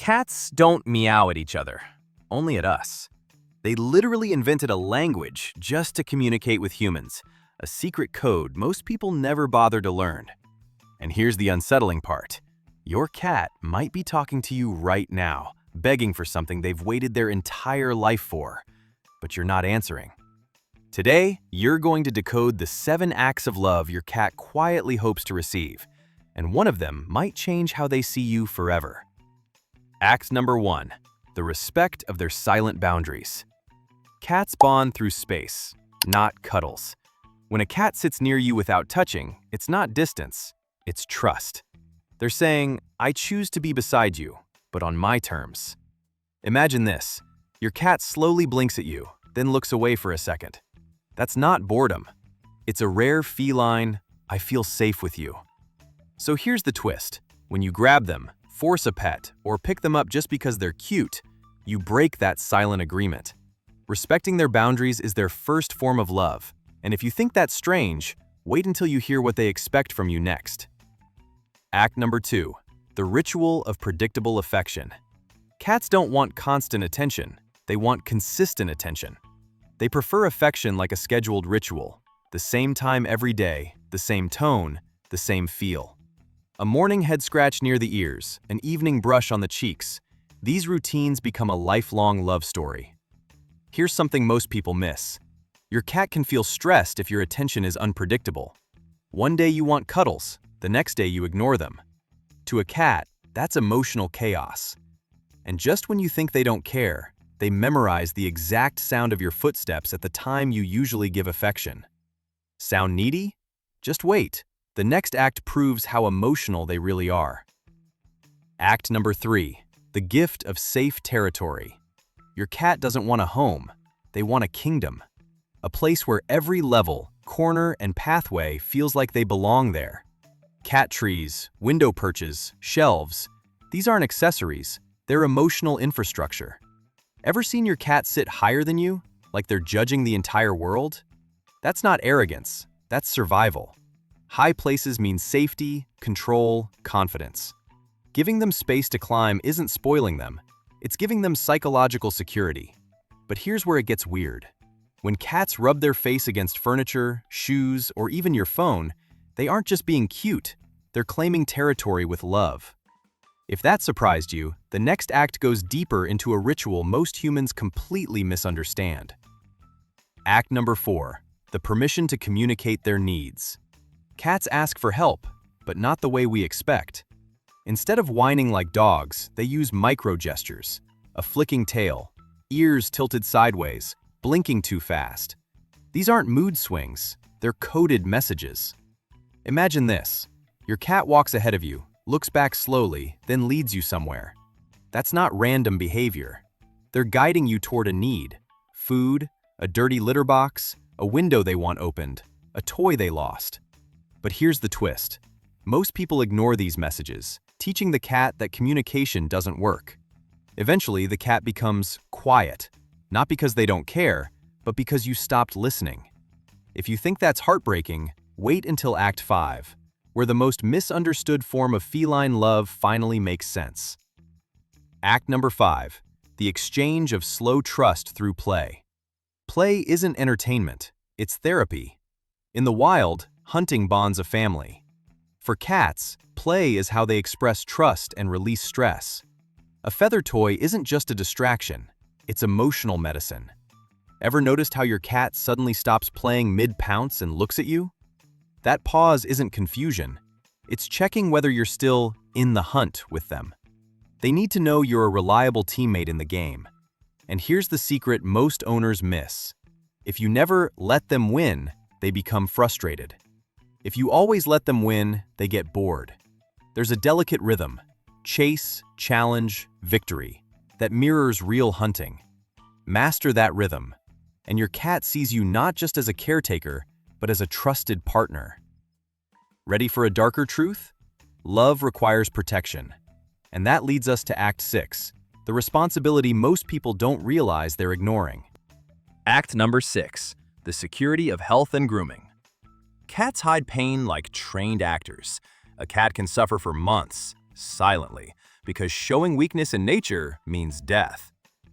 Cats don't meow at each other, only at us. They literally invented a language just to communicate with humans, a secret code most people never bother to learn. And here's the unsettling part. Your cat might be talking to you right now, begging for something they've waited their entire life for, but you're not answering. Today, you're going to decode the 7 acts of love your cat quietly hopes to receive, and one of them might change how they see you forever. Act number 1, the respect of their silent boundaries. Cats bond through space, not cuddles. When a cat sits near you without touching, it's not distance, it's trust. They're saying, I choose to be beside you, but on my terms. Imagine this. Your cat slowly blinks at you, then looks away for a second. That's not boredom. It's a rare feline, I feel safe with you. So here's the twist. When you grab them, force a pet, or pick them up just because they're cute, you break that silent agreement. Respecting their boundaries is their first form of love, and if you think that's strange, wait until you hear what they expect from you next. Act number 2, the ritual of predictable affection. Cats don't want constant attention, they want consistent attention. They prefer affection like a scheduled ritual, the same time every day, the same tone, the same feel. A morning head scratch near the ears, an evening brush on the cheeks. These routines become a lifelong love story. Here's something most people miss. Your cat can feel stressed if your attention is unpredictable. One day you want cuddles, the next day you ignore them. To a cat, that's emotional chaos. And just when you think they don't care, they memorize the exact sound of your footsteps at the time you usually give affection. Sound needy? Just wait. The next act proves how emotional they really are. Act number 3, the gift of safe territory. Your cat doesn't want a home, they want a kingdom. A place where every level, corner, and pathway feels like they belong there. Cat trees, window perches, shelves, these aren't accessories, they're emotional infrastructure. Ever seen your cat sit higher than you, like they're judging the entire world? That's not arrogance, that's survival. High places mean safety, control, confidence. Giving them space to climb isn't spoiling them, it's giving them psychological security. But here's where it gets weird. When cats rub their face against furniture, shoes, or even your phone, they aren't just being cute, they're claiming territory with love. If that surprised you, the next act goes deeper into a ritual most humans completely misunderstand. Act number 4, the permission to communicate their needs. Cats ask for help, but not the way we expect. Instead of whining like dogs, they use micro-gestures, a flicking tail, ears tilted sideways, blinking too fast. These aren't mood swings, they're coded messages. Imagine this. Your cat walks ahead of you, looks back slowly, then leads you somewhere. That's not random behavior. They're guiding you toward a need. Food, a dirty litter box, a window they want opened, a toy they lost. But here's the twist. Most people ignore these messages, teaching the cat that communication doesn't work. Eventually, the cat becomes quiet, not because they don't care, but because you stopped listening. If you think that's heartbreaking, wait until Act 5, where the most misunderstood form of feline love finally makes sense. Act number 5, the exchange of slow trust through play. Play isn't entertainment, it's therapy. In the wild, hunting bonds a family. For cats, play is how they express trust and release stress. A feather toy isn't just a distraction, it's emotional medicine. Ever noticed how your cat suddenly stops playing mid-pounce and looks at you? That pause isn't confusion, it's checking whether you're still in the hunt with them. They need to know you're a reliable teammate in the game. And here's the secret most owners miss. If you never let them win, they become frustrated. If you always let them win, they get bored. There's a delicate rhythm, chase, challenge, victory, that mirrors real hunting. Master that rhythm, and your cat sees you not just as a caretaker, but as a trusted partner. Ready for a darker truth? Love requires protection. And that leads us to Act 6, the responsibility most people don't realize they're ignoring. Act number 6, the security of health and grooming. Cats hide pain like trained actors. A cat can suffer for months, silently, because showing weakness in nature means death.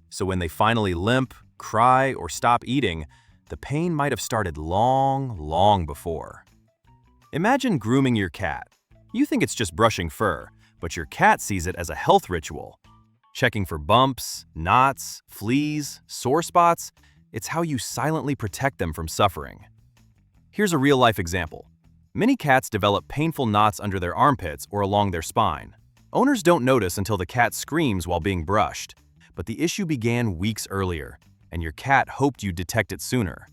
So when they finally limp, cry, or stop eating, the pain might have started long, long before. Imagine grooming your cat. You think it's just brushing fur, but your cat sees it as a health ritual. Checking for bumps, knots, fleas, sore spots, it's how you silently protect them from suffering. Here's a real-life example. Many cats develop painful knots under their armpits or along their spine. Owners don't notice until the cat screams while being brushed, but the issue began weeks earlier, and your cat hoped you'd detect it sooner.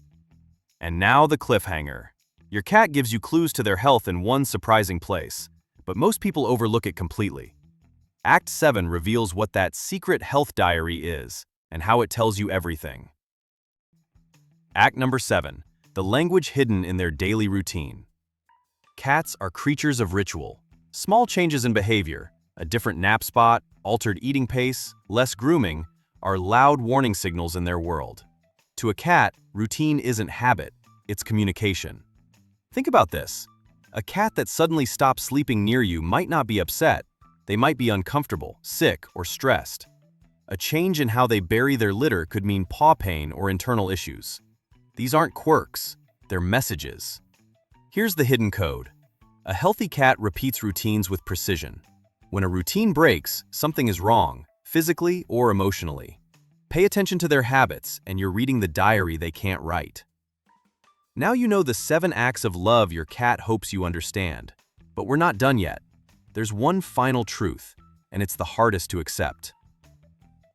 And now the cliffhanger. Your cat gives you clues to their health in one surprising place, but most people overlook it completely. Act 7 reveals what that secret health diary is and how it tells you everything. Act number 7. The language hidden in their daily routine. Cats are creatures of ritual. Small changes in behavior, a different nap spot, altered eating pace, less grooming, are loud warning signals in their world. To a cat, routine isn't habit, it's communication. Think about this. A cat that suddenly stops sleeping near you might not be upset. They might be uncomfortable, sick, or stressed. A change in how they bury their litter could mean paw pain or internal issues. These aren't quirks, they're messages. Here's the hidden code. A healthy cat repeats routines with precision. When a routine breaks, something is wrong, physically or emotionally. Pay attention to their habits, and you're reading the diary they can't write. Now you know the 7 acts of love your cat hopes you understand. But we're not done yet. There's one final truth, and it's the hardest to accept.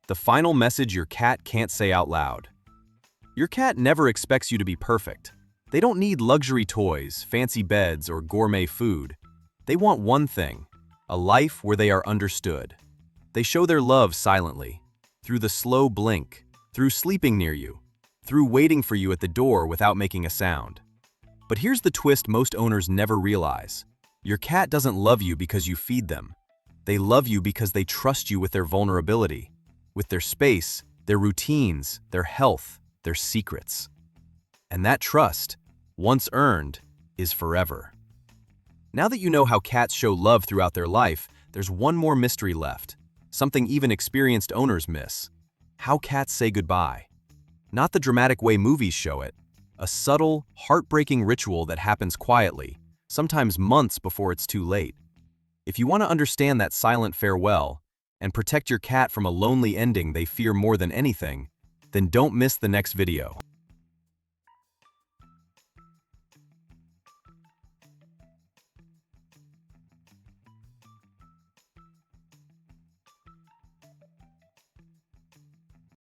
The final message your cat can't say out loud. Your cat never expects you to be perfect. They don't need luxury toys, fancy beds, or gourmet food. They want one thing, a life where they are understood. They show their love silently, through the slow blink, through sleeping near you, through waiting for you at the door without making a sound. But here's the twist most owners never realize. Your cat doesn't love you because you feed them. They love you because they trust you with their vulnerability, with their space, their routines, their health, their secrets. And that trust, once earned, is forever. Now that you know how cats show love throughout their life, there's one more mystery left, something even experienced owners miss. How cats say goodbye. Not the dramatic way movies show it, a subtle, heartbreaking ritual that happens quietly, sometimes months before it's too late. If you want to understand that silent farewell and protect your cat from a lonely ending they fear more than anything, then don't miss the next video.